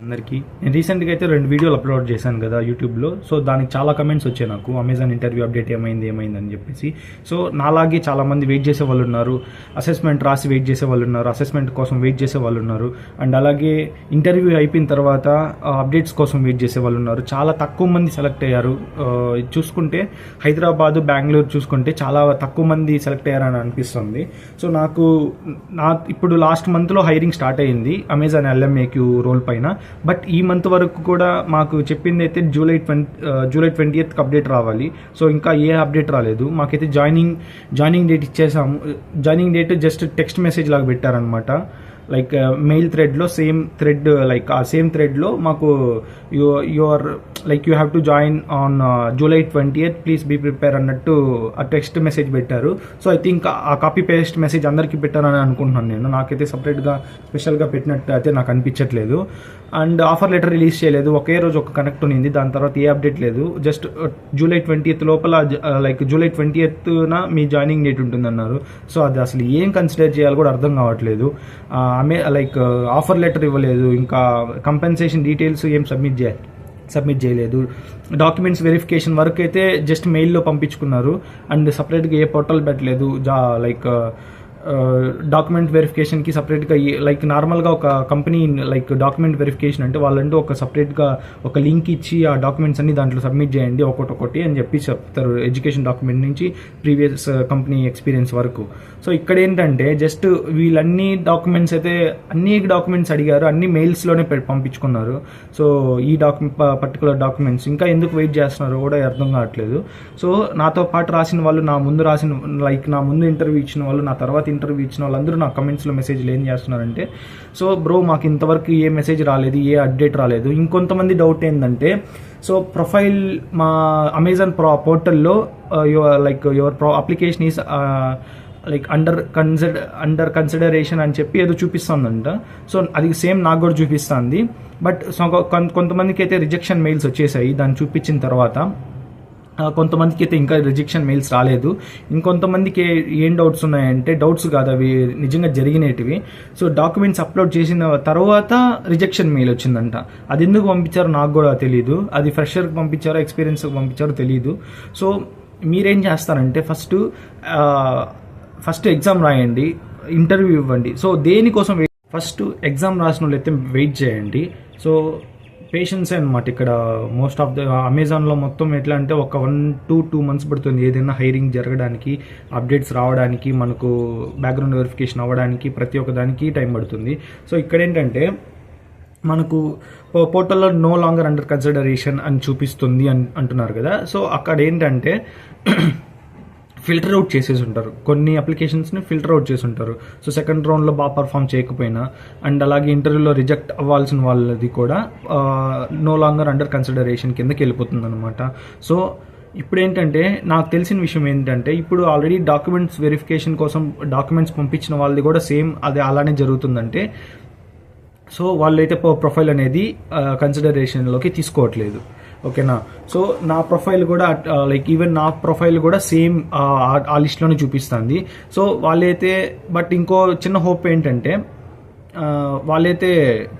అందరికీ నేను రీసెంట్గా అయితే 2 వీడియోలు అప్లోడ్ చేశాను కదా యూట్యూబ్లో. సో దానికి చాలా కమెంట్స్ వచ్చాయి నాకు, అమెజాన్ ఇంటర్వ్యూ అప్డేట్ ఏమైంది అని చెప్పేసి. సో నాలాగే చాలామంది వెయిట్ చేసే వాళ్ళు ఉన్నారు, అసెస్మెంట్ రాసి వెయిట్ చేసే వాళ్ళు ఉన్నారు, అసెస్మెంట్ కోసం వెయిట్ చేసే వాళ్ళు ఉన్నారు, అండ్ అలాగే ఇంటర్వ్యూ అయిపోయిన తర్వాత అప్డేట్స్ కోసం వెయిట్ చేసే వాళ్ళు ఉన్నారు. చాలా తక్కువ మంది సెలెక్ట్ అయ్యారు. చూసుకుంటే హైదరాబాద్, బెంగళూరు చూసుకుంటే చాలా తక్కువ మంది సెలెక్ట్ అయ్యారని అనిపిస్తుంది. సో ఇప్పుడు లాస్ట్ మంత్లో హైరింగ్ స్టార్ట్ అయ్యింది అమెజాన్ LMAQ రోల్ పైన. బట్ ఈ మంత్ వరకు కూడా మాకు చెప్పింది అయితే జూలై 20th అప్డేట్ రావాలి. సో ఇంకా ఏ అప్డేట్ రాలేదు. మాకైతే జాయినింగ్ డేట్ ఇచ్చేసాము. Joining date just text message లాగా పెట్టారనమాట. లైక్ మెయిల్ థ్రెడ్లో సేమ్ థ్రెడ్, లైక్ ఆ సేమ్ థ్రెడ్లో మాకు you have to join on July 20th, please be prepare అన్నట్టు ఆ టెక్స్ట్ మెసేజ్ పెట్టారు. సో ఐ థింక్ ఆ కాపీ పేస్ట్ మెసేజ్ అందరికీ పెట్టారని అనుకుంటున్నాను నేను. నాకైతే సపరేట్గా స్పెషల్గా పెట్టినట్టు అయితే నాకు అనిపించట్లేదు. అండ్ ఆఫర్ లెటర్ రిలీజ్ చేయలేదు. ఒకే రోజు ఒక కనెక్ట్ ఉంది, దాని తర్వాత ఏ అప్డేట్ లేదు. జస్ట్ July 20th లోపల, లైక్ July 20th మీ జాయినింగ్ డేట్ ఉంటుందన్నారు. సో అది అసలు ఏం కన్సిడర్ చేయాలో కూడా అర్థం కావట్లేదు. ఆఫర్ లెటర్ ఇవ్వలేదు, ఇంకా కంపెన్సేషన్ డీటెయిల్స్ ఏం సబ్మిట్ చేయలేదు. డాక్యుమెంట్స్ వెరిఫికేషన్ వరకు అయితే జస్ట్ మెయిల్లో పంపించుకున్నారు. అండ్ సపరేట్గా ఏ పోర్టల్ పెట్టలేదు. డాక్యుమెంట్ వెరిఫికేషన్కి సపరేట్గా, లైక్ నార్మల్గా ఒక కంపెనీ లైక్ డాక్యుమెంట్ వెరిఫికేషన్ అంటే వాళ్ళంటూ ఒక సపరేట్గా ఒక లింక్ ఇచ్చి ఆ డాక్యుమెంట్స్ అన్ని దాంట్లో సబ్మిట్ చేయండి ఒకటి అని చెప్పి చెప్తారు, ఎడ్యుకేషన్ డాక్యుమెంట్ నుంచి ప్రీవియస్ కంపెనీ ఎక్స్పీరియన్స్ వరకు. సో ఇక్కడ ఏంటంటే జస్ట్ వీళ్ళన్ని డాక్యుమెంట్స్ అడిగారు, అన్ని మెయిల్స్లోనే పంపించుకున్నారు. సో ఈ పర్టికులర్ డాక్యుమెంట్స్ ఇంకా ఎందుకు వెయిట్ చేస్తున్నారో కూడా అర్థం కావట్లేదు. సో నాతో పాటు రాసిన వాళ్ళు, నా ముందు ఇంటర్వ్యూ ఇచ్చిన వాళ్ళు, నా తర్వాత ఇంటర్వ్యూ ఇచ్చిన వాళ్ళందరూ నా కమెంట్స్లో మెసేజ్లు ఏం చేస్తున్నారంటే, సో బ్రో మాకు ఇంతవరకు ఏ మెసేజ్ రాలేదు, ఏ అప్డేట్ రాలేదు. ఇంకొంతమంది డౌట్ ఏంటంటే, సో ప్రొఫైల్ మా అమెజాన్ పోర్టల్లో your application is like under consideration అని చెప్పి ఏదో చూపిస్తుందంట. సో అది సేమ్ నాకు కూడా చూపిస్తుంది. బట్ కొంతమందికి అయితే రిజెక్షన్ మెయిల్స్ వచ్చేసాయి దాన్ని చూపించిన తర్వాత. కొంతమందికి అయితే ఇంకా రిజెక్షన్ మెయిల్స్ రాలేదు. ఇంకొంతమందికి ఏం డౌట్స్ ఉన్నాయంటే, డౌట్స్ కాదు అవి నిజంగా జరిగినవి. సో డాక్యుమెంట్స్ అప్లోడ్ చేసిన తర్వాత రిజెక్షన్ మెయిల్ వచ్చిందంట. అది ఎందుకు పంపించారో నాకు కూడా తెలియదు. అది ఫ్రెషర్కి పంపించారో ఎక్స్పీరియన్స్కి పంపించారో తెలియదు. సో మీరేం చేస్తారంటే ఫస్ట్ ఎగ్జామ్ రాయండి, ఇంటర్వ్యూ ఇవ్వండి. సో దేనికోసం ఫస్ట్ ఎగ్జామ్ రాసిన వాళ్ళు అయితే వెయిట్ చేయండి. సో పేషెన్సే అనమాట ఇక్కడ. మోస్ట్ ఆఫ్ ద అమెజాన్లో మొత్తం ఎట్లా అంటే ఒక 1 to 2 months పడుతుంది ఏదైనా హైరింగ్ జరగడానికి, అప్డేట్స్ రావడానికి, మనకు బ్యాక్గ్రౌండ్ వెరిఫికేషన్ అవ్వడానికి, ప్రతి ఒక్క దానికి టైం పడుతుంది. సో ఇక్కడ ఏంటంటే మనకు పోర్టల్లో నో లాంగర్ అండర్ కన్సిడరేషన్ అని చూపిస్తుంది అంటున్నారు కదా. సో అక్కడ ఏంటంటే ఫిల్టర్ అవుట్ చేసేసి ఉంటారు, కొన్ని అప్లికేషన్స్ని ఫిల్టర్ అవుట్ చేసి ఉంటారు. సో సెకండ్ రౌండ్లో బాగా పర్ఫామ్ చేయకపోయినా, అండ్ అలాగే ఇంటర్వ్యూలో రిజెక్ట్ అవ్వాల్సిన వాళ్ళది కూడా నో లాంగర్ అండర్ కన్సిడరేషన్ కిందకి వెళ్ళిపోతుంది అనమాట. సో ఇప్పుడు ఏంటంటే నాకు తెలిసిన విషయం ఏంటంటే, ఇప్పుడు ఆల్రెడీ డాక్యుమెంట్స్ వెరిఫికేషన్ కోసం డాక్యుమెంట్స్ పంపించిన వాళ్ళది కూడా సేమ్ అది అలానే జరుగుతుందంటే, సో వాళ్ళైతే ప్రొఫైల్ అనేది కన్సిడరేషన్లోకి తీసుకోవట్లేదు. ఓకేనా. సో నా ప్రొఫైల్ కూడా ఈవెన్ నా ప్రొఫైల్ కూడా సేమ్ ఆ లిస్ట్లోనే చూపిస్తుంది. సో వాళ్ళైతే, బట్ ఇంకో చిన్న హోప్ ఏంటంటే, వాళ్ళైతే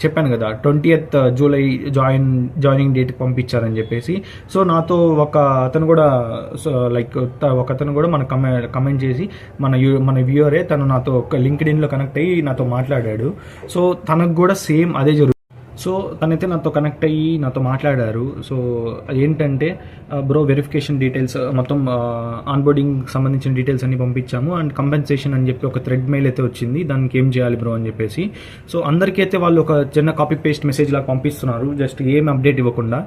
చెప్పాను కదా 20th July జాయినింగ్ డేట్ పంపించారని చెప్పేసి. సో నాతో ఒక అతను కూడా మన కమెంట్ చేసి, మన వ్యూవరే, తను నాతో ఒక లింక్డ్ఇన్లో కనెక్ట్ అయ్యి నాతో మాట్లాడాడు. సో తనకు కూడా సేమ్ అదే జరుగుతుంది. సో తనైతే నాతో కనెక్ట్ అయ్యి నాతో మాట్లాడారు. సో ఏంటంటే, బ్రో వెరిఫికేషన్ డీటెయిల్స్ మొత్తం ఆన్బోర్డింగ్ సంబంధించిన డీటెయిల్స్ అన్ని పంపించాము, అండ్ కంపెన్సేషన్ అని చెప్పి ఒక థ్రెడ్ మెయిల్ అయితే వచ్చింది, దానికి ఏం చేయాలి బ్రో అని చెప్పేసి. సో అందరికైతే వాళ్ళు ఒక చిన్న కాపీ పేస్ట్ మెసేజ్ లాగా పంపిస్తున్నారు, జస్ట్ ఏం అప్డేట్ ఇవ్వకుండా.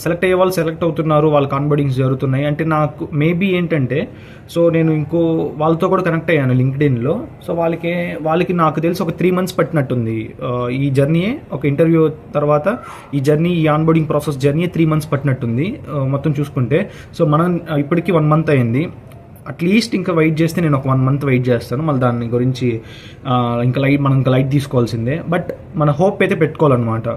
సెలెక్ట్ అయ్యే వాళ్ళు సెలెక్ట్ అవుతున్నారు, వాళ్ళకి ఆన్బోర్డింగ్స్ జరుగుతున్నాయి. అంటే నాకు మేబీ ఏంటంటే, సో నేను వాళ్ళతో కూడా కనెక్ట్ అయ్యాను లింక్డ్ఇన్లో. సో వాళ్ళకి నాకు తెలిసి ఒక 3 months పట్టినట్టుంది ఈ జర్నీ. ఒక ఇంటర్వ్యూ తర్వాత ఈ ఆన్బోర్డింగ్ ప్రాసెస్ జర్నీ 3 months పట్టినట్టుంది మొత్తం చూసుకుంటే. సో మనం ఇప్పటికీ 1 month అయింది. అట్లీస్ట్ ఇంకా వెయిట్ చేస్తే నేను ఒక 1 month వెయిట్ చేస్తాను. మళ్ళీ దాని గురించి మనం ఇంకా లైట్ తీసుకోవాల్సిందే. బట్ మన హోప్ అయితే పెట్టుకోవాలన్నమాట.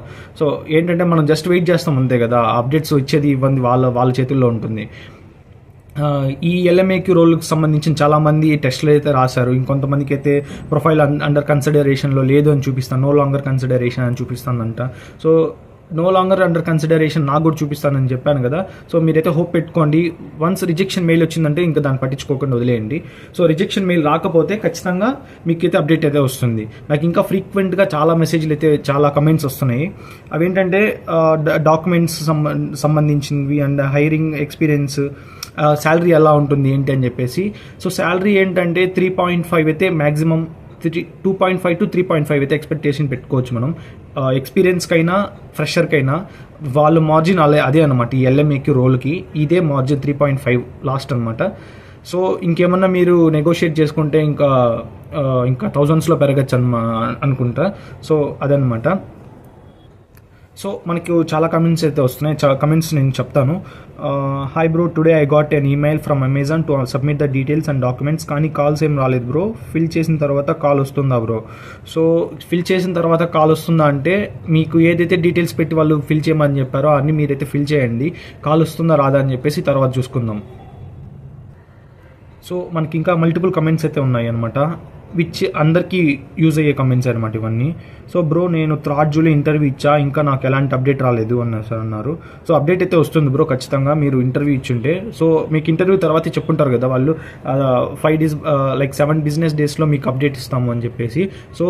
సో ఏంటంటే మనం జస్ట్ వెయిట్ చేస్తాం అంతే కదా, అప్డేట్స్ వచ్చేది ఇవ్వండి వాళ్ళ చేతుల్లో ఉంటుంది. ఈ ఎల్ఎంఏక్యూ రోల్కి సంబంధించిన చాలామంది టెస్ట్లు అయితే రాశారు. ఇంకొంతమందికి అయితే ప్రొఫైల్ అండర్ కన్సిడరేషన్లో లేదు అని చూపిస్తాను, నో లాంగర్ కన్సిడరేషన్ అని చూపిస్తానంట. So no longer under consideration నాకు కూడా చూపిస్తానని చెప్పాను కదా. సో మీరైతే హోప్ పెట్టుకోండి. వన్స్ రిజెక్షన్ మెయిల్ వచ్చిందంటే ఇంకా దాన్ని పట్టించుకోకుండా వదిలేయండి. సో రిజెక్షన్ మెయిల్ రాకపోతే ఖచ్చితంగా మీకైతే అప్డేట్ అయితే వస్తుంది. నాకు ఇంకా ఫ్రీక్వెంట్గా చాలా మెసేజ్లు అయితే చాలా కమెంట్స్ వస్తున్నాయి. అవేంటంటే డాక్యుమెంట్స్ సంబంధించినవి అండ్ హైరింగ్ ఎక్స్పీరియన్స్, శాలరీ ఎలా ఉంటుంది ఏంటి అని చెప్పేసి. సో శాలరీ ఏంటంటే 3.5 అయితే మ్యాక్సిమం 2.5 to 3.5 అయితే ఎక్స్పెక్టేషన్ పెట్టుకోవచ్చు మనం. ఎక్స్పీరియన్స్కైనా ఫ్రెషర్కైనా వాళ్ళ మార్జిన్ అదే అనమాట. ఈ ఎల్ఎంఏక్యూ రోల్కి ఇదే మార్జిన్ 3.5 లాస్ట్ అనమాట. సో ఇంకేమన్నా మీరు నెగోషియేట్ చేసుకుంటే ఇంకా థౌజండ్స్లో పెరగచ్చు అనుకుంటా. సో అదనమాట. సో మనకు చాలా కమెంట్స్ అయితే వస్తున్నాయి. కమెంట్స్ నేను చెప్తాను. Hi bro, today I got N email from Amazon to submit the details and documents, కానీ కాల్స్ ఏం రాలేదు బ్రో. ఫిల్ చేసిన తర్వాత కాల్ వస్తుందా బ్రో? సో ఫిల్ చేసిన తర్వాత కాల్ వస్తుందా అంటే మీకు ఏదైతే డీటెయిల్స్ పెట్టి వాళ్ళు ఫిల్ చేయమని చెప్పారో అన్నీ మీరైతే ఫిల్ చేయండి. కాల్ వస్తుందా రాదా అని చెప్పేసి తర్వాత చూసుకుందాం. సో మనకి ఇంకా మల్టిపుల్ కమెంట్స్ అయితే ఉన్నాయి అనమాట, విచ్ అందరికీ యూజ్ అయ్యే కమెంట్స్ అనమాట ఇవన్నీ. సో బ్రో, నేను 3rd July ఇంటర్వ్యూ ఇచ్చా, ఇంకా నాకు ఎలాంటి అప్డేట్ రాలేదు అన్నారు. సో అప్డేట్ అయితే వస్తుంది బ్రో ఖచ్చితంగా. మీరు ఇంటర్వ్యూ ఇచ్చుంటే సో మీకు ఇంటర్వ్యూ తర్వాత చెప్పుంటారు కదా వాళ్ళు 5 days లైక్ 7 business daysలో మీకు అప్డేట్ ఇస్తాము అని చెప్పేసి. సో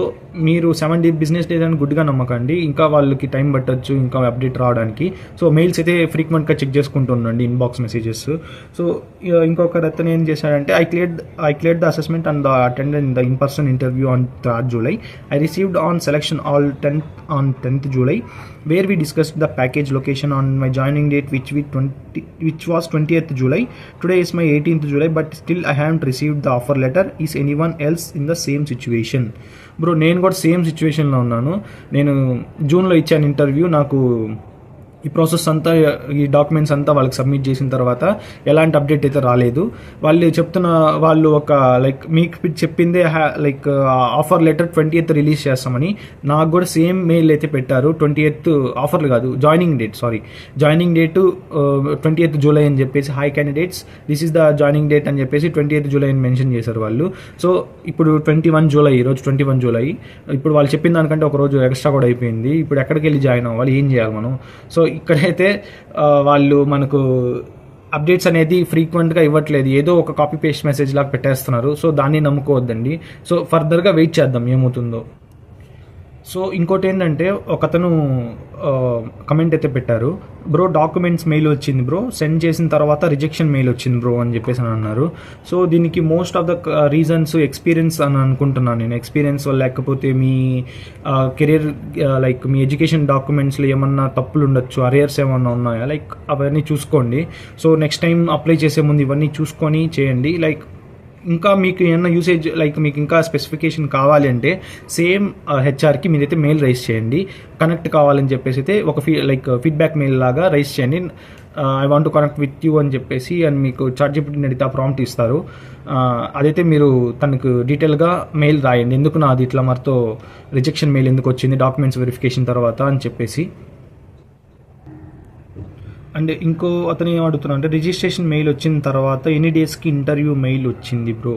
మీరు 7 business days అని గుడ్గా నమ్మకండి, ఇంకా వాళ్ళకి టైం పట్టచ్చు ఇంకా అప్డేట్ రావడానికి. సో మెయిల్స్ అయితే ఫ్రీక్వెంట్గా చెక్ చేసుకుంటూ ఉండండి, ఇన్బాక్స్ మెసేజెస్. సో ఇంకొకరు అతను ఏం చేశాడంటే I cleared the assessment and attended the in-person interview on 3rd July. I received on selection all 10th July, where we discussed the package location on my joining date, which was 20th July. Today is my 18th July, but still I haven't received the offer letter. Is anyone else in the same situation? Bro, నేను కూడా same సిచ్యువేషన్లో ఉన్నాను. నేను జూన్లో ఇచ్చాను interview. నాకు ఈ process అంతా, ఈ డాక్యుమెంట్స్ అంతా వాళ్ళకి సబ్మిట్ చేసిన తర్వాత ఎలాంటి అప్డేట్ అయితే రాలేదు. వాళ్ళు ఒక లైక్ మీకు చెప్పిందే like offer letter 20th release చేస్తామని. నాకు కూడా సేమ్ మెయిల్ అయితే పెట్టారు. 20th ఆఫర్లు కాదు, జాయినింగ్ డేట్ 20th July అని చెప్పేసి, hi candidates, this is the joining date అని చెప్పేసి 20th July అని మెన్షన్ చేశారు వాళ్ళు. సో ఇప్పుడు 21 July, ఈరోజు 21 July. ఇప్పుడు వాళ్ళు చెప్పిన దానికంటే ఒక రోజు ఎక్స్ట్రా కూడా అయిపోయింది. ఇప్పుడు ఎక్కడికి వెళ్ళి జాయిన్ అవ్వాలి, ఏం చేయాలి మనం? సో ఇక్కడైతే వాళ్ళు మనకు అప్డేట్స్ అనేది ఫ్రీక్వెంట్గా ఇవ్వట్లేదు, ఏదో ఒక కాపీ పేస్ట్ మెసేజ్ లాగా పెట్టేస్తున్నారు. సో దాన్ని నమ్ముకోవద్దండి. సో ఫర్దర్గా వెయిట్ చేద్దాం ఏమవుతుందో. సో ఇంకోటి ఏంటంటే ఒకతను కమెంట్ అయితే పెట్టారు, బ్రో డాక్యుమెంట్స్ మెయిల్ వచ్చింది బ్రో, సెండ్ చేసిన తర్వాత రిజెక్షన్ మెయిల్ వచ్చింది బ్రో అని చెప్పేసి అని అన్నారు. సో దీనికి most of the reasons experience అని అనుకుంటున్నాను నేను. ఎక్స్పీరియన్స్ లేకపోతే మీ కెరీర్ లైక్ మీ ఎడ్యుకేషన్ డాక్యుమెంట్స్లో ఏమన్నా తప్పులు ఉండొచ్చు, అరియర్స్ ఏమన్నా ఉన్నాయా, లైక్ అవన్నీ చూసుకోండి. సో నెక్స్ట్ టైం అప్లై చేసే ముందు ఇవన్నీ చూసుకొని చేయండి. లైక్ ఇంకా మీకు ఏమన్నా యూసేజ్ లైక్ మీకు ఇంకా స్పెసిఫికేషన్ కావాలి అంటే సేమ్ హెచ్ఆర్కి మీరైతే మెయిల్ రైస్ చేయండి. కనెక్ట్ కావాలని చెప్పేసి అయితే ఒక ఫీడ్బ్యాక్ మెయిల్ లాగా రైస్ చేయండి. I want to connect with you అని చెప్పేసి అని మీకు చాట్‌జిపిటిని అడిగితే ఆ ప్రాంప్ట్ ఇస్తారు. అదైతే మీరు తనకు డీటెయిల్గా మెయిల్ రాయండి, ఎందుకు నాది ఇట్లా మరితో రిజెక్షన్ మెయిల్ ఎందుకు వచ్చింది డాక్యుమెంట్స్ వెరిఫికేషన్ తర్వాత అని చెప్పేసి. అండ్ ఇంకో అతను ఏం అడుగుతున్నా అంటే రిజిస్ట్రేషన్ మెయిల్ వచ్చిన తర్వాత ఎన్ని డేస్కి ఇంటర్వ్యూ మెయిల్ వచ్చింది బ్రో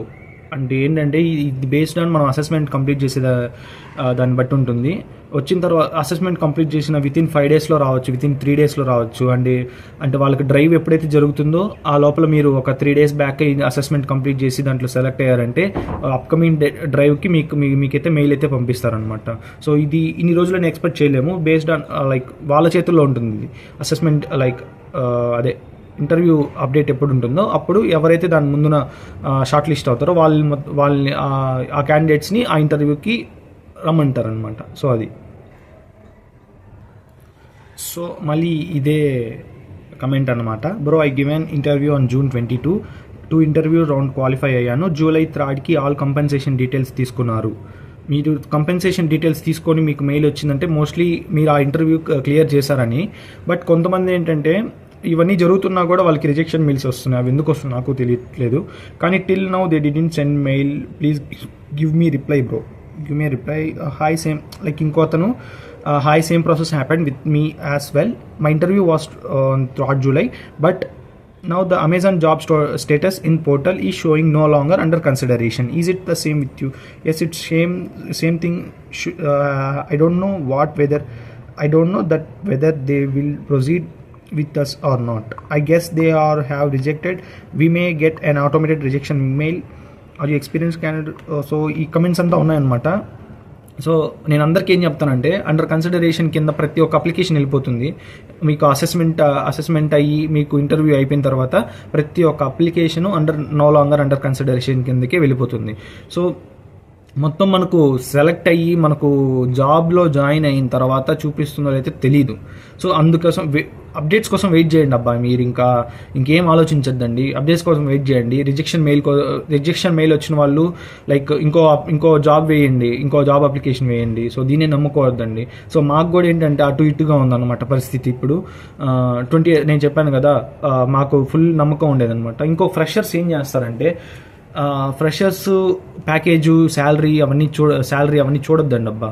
అంటే ఏంటంటే ఇది బేస్డ్ ఆన్ మనం అసెస్మెంట్ కంప్లీట్ చేసే దాన్ని బట్టి ఉంటుంది. వచ్చిన తర్వాత అసెస్మెంట్ కంప్లీట్ చేసిన వితిన్ 5 daysలో రావచ్చు, వితిన్ 3 daysలో రావచ్చు. అంటే వాళ్ళకి డ్రైవ్ ఎప్పుడైతే జరుగుతుందో ఆ లోపల మీరు ఒక 3 days బ్యాక్ అసెస్మెంట్ కంప్లీట్ చేసి దాంట్లో సెలెక్ట్ అయ్యారంటే అప్కమింగ్ డ్రైవ్కి మీకైతే మెయిల్ అయితే పంపిస్తారనమాట. సో ఇది ఇన్ని రోజులని ఎక్స్పెక్ట్ చేయలేము, బేస్డ్ ఆన్ లైక్ వాళ్ళ చేతుల్లో ఉంటుంది అసెస్మెంట్. లైక్ అదే ఇంటర్వ్యూ అప్డేట్ ఎప్పుడు ఉంటుందో అప్పుడు ఎవరైతే దాని ముందున షార్ట్ లిస్ట్ అవుతారో వాళ్ళని ఆ క్యాండిడేట్స్ని ఆ ఇంటర్వ్యూకి రమ్మంటారనమాట. సో అది. సో మళ్ళీ ఇదే కమెంట్ అనమాట. Bro, I given interview on June 22, 2 interview round qualify అయ్యాను. July 3కి ఆల్ కంపెన్సేషన్ డీటెయిల్స్ తీసుకున్నారు. మీరు కంపెన్సేషన్ డీటెయిల్స్ తీసుకొని మీకు మెయిల్ వచ్చిందంటే మోస్ట్లీ మీరు ఆ ఇంటర్వ్యూ క్లియర్ చేశారని. బట్ కొంతమంది ఏంటంటే ఇవన్నీ జరుగుతున్నా కూడా వాళ్ళకి రిజెక్షన్ మెయిల్స్ వస్తున్నాయి. అవి ఎందుకు వస్తున్నాయి నాకు తెలియట్లేదు. కానీ till now they didn't send mail, please give me reply bro, give me reply. Hi same like ఇంకో అతను, hi same process happened with me as well. My interview was 3rd July, but Now the Amazon job status in portal is showing no longer under consideration. Is it the same with you? Yes, it's same thing. I don't know that whether they will proceed with us or not. I guess they have rejected. We may get an automated rejection email. Are you experienced candidate? So ఈ comments అంతా ఉన్నాయన్నమాట. So నేను అందరికీ ఏం చెప్తానంటే, under consideration కింద ప్రతి ఒక్క అప్లికేషన్ వెళ్ళిపోతుంది. మీకు అసెస్మెంట్ అయ్యి మీకు ఇంటర్వ్యూ అయిపోయిన తర్వాత ప్రతి ఒక్క application no longer under consideration కిందకే వెళ్ళిపోతుంది. సో మొత్తం మనకు సెలెక్ట్ అయ్యి మనకు జాబ్లో జాయిన్ అయిన తర్వాత చూపిస్తుందో అయితే తెలీదు. సో అందుకోసం అప్డేట్స్ కోసం వెయిట్ చేయండి అబ్బా. మీరు ఇంకేం ఆలోచించద్దండి, అప్డేట్స్ కోసం వెయిట్ చేయండి. రిజెక్షన్ మెయిల్ వచ్చిన వాళ్ళు లైక్ ఇంకో జాబ్ వేయండి, ఇంకో జాబ్ అప్లికేషన్ వేయండి. సో దీన్ని నమ్ముకోవద్దండి. సో మాకు కూడా ఏంటంటే అటు ఇటుగా ఉందన్నమాట పరిస్థితి. ఇప్పుడు నేను చెప్పాను కదా, మాకు ఫుల్ నమ్మకం ఉండేదన్నమాట. ఇంకో ఫ్రెషర్స్ ఏం చేస్తారంటే, ఫ్రెషర్స్ ప్యాకేజు శాలరీ అవన్నీ చూడొద్దండి అబ్బా.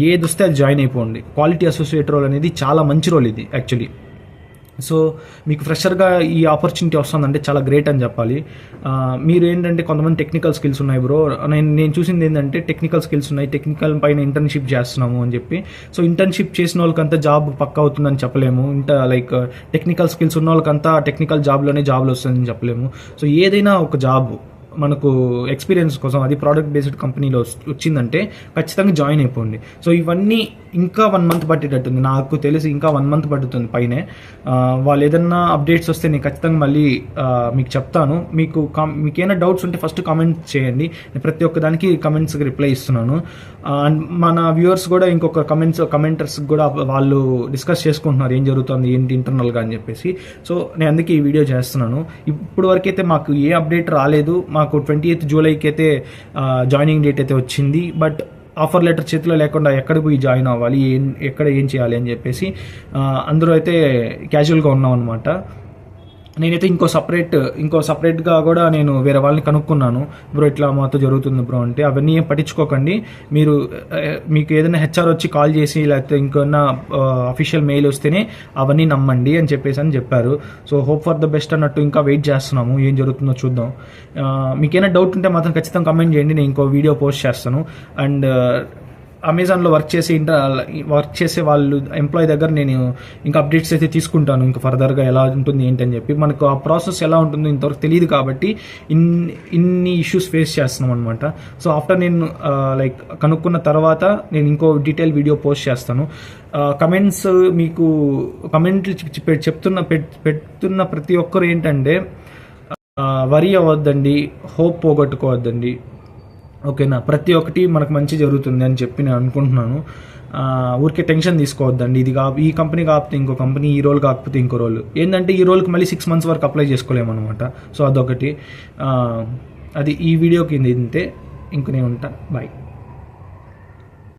ఏది వస్తే అది జాయిన్ అయిపోండి. క్వాలిటీ అసోసియేట్ రోల్ అనేది చాలా మంచి రోల్ ఇది యాక్చువల్లీ. సో మీకు ఫ్రెషర్గా ఈ ఆపర్చునిటీ వస్తుందంటే చాలా గ్రేట్ అని చెప్పాలి. మీరు ఏంటంటే కొంతమంది టెక్నికల్ స్కిల్స్ ఉన్నాయి బ్రో, నేను చూసింది ఏంటంటే టెక్నికల్ స్కిల్స్ ఉన్నాయి, టెక్నికల్ పైన ఇంటర్న్షిప్ చేస్తున్నాము అని చెప్పి. సో ఇంటర్న్షిప్ చేసిన వాళ్ళకంతా జాబ్ పక్కా అవుతుందని చెప్పలేము. లైక్ టెక్నికల్ స్కిల్స్ ఉన్న వాళ్ళకంతా టెక్నికల్ జాబ్లో వస్తుందని చెప్పలేము. సో ఏదైనా ఒక జాబ్ మనకు ఎక్స్పీరియన్స్ కోసం అది ప్రోడక్ట్ బేస్డ్ కంపెనీలో వచ్చిందంటే ఖచ్చితంగా జాయిన్ అయిపోండి. సో ఇవన్నీ ఇంకా 1 మంత్ పట్టేటట్టుంది, నాకు తెలిసి ఇంకా 1 మంత్ పడుతుంది పైనే. వాళ్ళు ఏదన్నా అప్డేట్స్ వస్తే నేను ఖచ్చితంగా మళ్ళీ మీకు చెప్తాను. మీకేమైనా డౌట్స్ ఉంటే ఫస్ట్ కామెంట్ చేయండి. నేను ప్రతి ఒక్క దానికి కమెంట్స్కి రిప్లై ఇస్తున్నాను. అండ్ మన వ్యూవర్స్ కూడా ఇంకొక కమెంటర్స్ కూడా వాళ్ళు డిస్కస్ చేసుకుంటున్నారు ఏం జరుగుతుంది ఏంటి ఇంటర్నల్గా అని చెప్పేసి. సో నేను అందుకే ఈ వీడియో చేస్తున్నాను. ఇప్పుడు వరకైతే మాకు ఏ అప్డేట్ రాలేదు. మాకు 28 జూలైకి అయితే జాయినింగ్ డేట్ అయితే వచ్చింది. బట్ ఆఫర్ లెటర్ చేతిలో లేకుండా ఎక్కడికి పోయి జాయిన్ అవ్వాలి, ఎక్కడ ఏం చేయాలి అని చెప్పేసి అందరూ అయితే క్యాజువల్గా ఉన్నాం అనమాట. నేనైతే ఇంకో సపరేట్గా కూడా నేను వేరే వాళ్ళని కనుక్కున్నాను. బ్రో ఇట్లా మాతో జరుగుతుంది బ్రో అంటే, అవన్నీ ఏం పట్టించుకోకండి. మీకు ఏదైనా హెచ్ఆర్ వచ్చి కాల్ చేసి లేకపోతే ఇంకొన్న అఫీషియల్ మెయిల్ వస్తేనే అవన్నీ నమ్మండి అని చెప్పారు. So hope for the best అన్నట్టు ఇంకా వెయిట్ చేస్తున్నాము, ఏం జరుగుతుందో చూద్దాం. మీకేమైనా డౌట్ ఉంటే మాత్రం ఖచ్చితంగా కమెంట్ చేయండి, నేను ఇంకో వీడియో పోస్ట్ చేస్తాను. అండ్ అమెజాన్లో వర్క్ చేసే వాళ్ళు ఎంప్లాయీ దగ్గర నేను ఇంకా అప్డేట్స్ అయితే తీసుకుంటాను, ఇంకా ఫర్దర్గా ఎలా ఉంటుంది ఏంటని చెప్పి. మనకు ఆ ప్రాసెస్ ఎలా ఉంటుందో ఇంతవరకు తెలియదు కాబట్టి ఇన్ని ఇష్యూస్ ఫేస్ చేస్తున్నాం అనమాట. సో ఆఫ్టర్ నేను లైక్ కనుక్కున్న తర్వాత నేను ఇంకో డీటెయిల్ వీడియో పోస్ట్ చేస్తాను. కమెంట్స్ మీకు కమెంట్లు పెడుతున్న ప్రతి ఒక్కరు ఏంటంటే వరీ అవ్వద్దండి, హోప్ పోగొట్టుకోవద్దండి, ఓకేనా. ప్రతి ఒక్కటి మనకు మంచి జరుగుతుంది అని చెప్పి నేను అనుకుంటున్నాను. ఊరికే టెన్షన్ తీసుకోవద్దండి. ఈ కంపెనీ కాకపోతే ఇంకో కంపెనీ, ఈ రోల్ కాకపోతే ఇంకో రోల్. ఏంటంటే ఈ రోల్కి మళ్ళీ 6 months వరకు అప్లై చేసుకోలేము అనమాట. సో అదొకటి. అది ఈ వీడియోకి ఇంతే. ఇంక నేను ఉంటా. బాయ్.